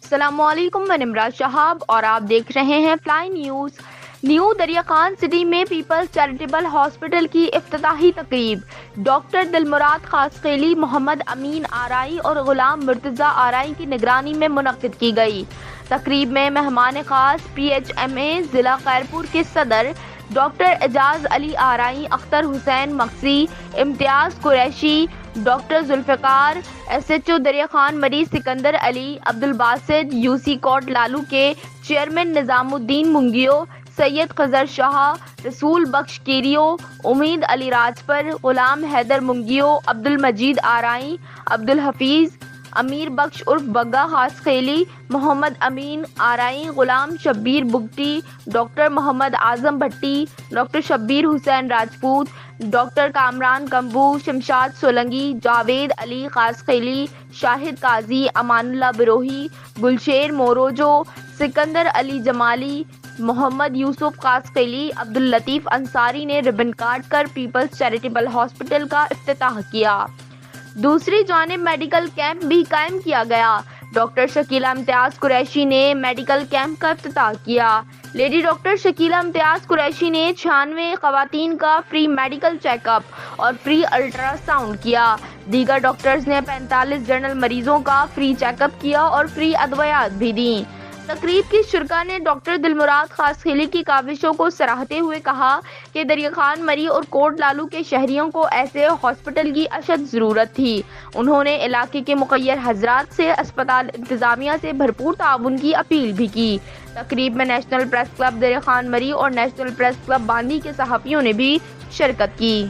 السلام علیکم، میں نمراز شہاب اور آپ دیکھ رہے ہیں فلائی نیوز۔ نیو دریا خان سٹی میں پیپلز چیریٹیبل ہاسپٹل کی افتتاحی تقریب ڈاکٹر دلمراد خاصقیلی، محمد امین آرائی اور غلام مرتضیٰ آرائی کی نگرانی میں منعقد کی گئی۔ تقریب میں مہمان خاص پی ایچ ایم اے ضلع خیرپور کے صدر ڈاکٹر اعجاز علی آرائی، Akhtar Hussain Maqsi, Imtiaz Qureshi, doctor Zulfiqar, S H O Darya Khan مریض سکندر علی، عبدالباسط یو سی کوٹ لالو کے چیئرمین نظام الدین منگیو، سید خضر شاہ، رسول بخش کیریو، امید علی راجپر، غلام حیدر منگیو، عبدالمجید آرائی، عبدالحفیظ امیر بخش عرف بگا خاصقیلی، محمد امین آرائی، غلام شبیر بگٹی، ڈاکٹر محمد اعظم بھٹی، ڈاکٹر شبیر حسین راجپوت، ڈاکٹر کامران کمبو، شمشاد سولنگی، جاوید علی خاصقیلی، شاہد قاضی، امان اللہ بروہی، گلشیر موروجو، سکندر علی جمالی، محمد یوسف خاصقیلی، عبداللطیف انصاری نے ربن کاٹ کر پیپلز چیریٹیبل ہاسپٹل کا افتتاح کیا۔ دوسری جانب میڈیکل کیمپ بھی قائم کیا گیا۔ ڈاکٹر شکیلہ امتیاز قریشی نے میڈیکل کیمپ کا افتتاح کیا۔ لیڈی ڈاکٹر شکیلہ امتیاز قریشی نے 96 خواتین کا فری میڈیکل چیک اپ اور فری الٹرا ساؤنڈ کیا۔ دیگر ڈاکٹرز نے 45 جنرل مریضوں کا فری چیک اپ کیا اور فری ادویات بھی دیں۔ تقریب کی شرکاء نے ڈاکٹر دلمراد خاصقیلی کی کاوشوں کو سراہتے ہوئے کہا کہ دریا خان مری اور کوٹ لالو کے شہریوں کو ایسے ہاسپٹل کی اشد ضرورت تھی۔ انہوں نے علاقے کے مخیر حضرات سے اسپتال انتظامیہ سے بھرپور تعاون کی اپیل بھی کی۔ تقریب میں نیشنل پریس کلب دریا خان مری اور نیشنل پریس کلب باندی کے صحافیوں نے بھی شرکت کی۔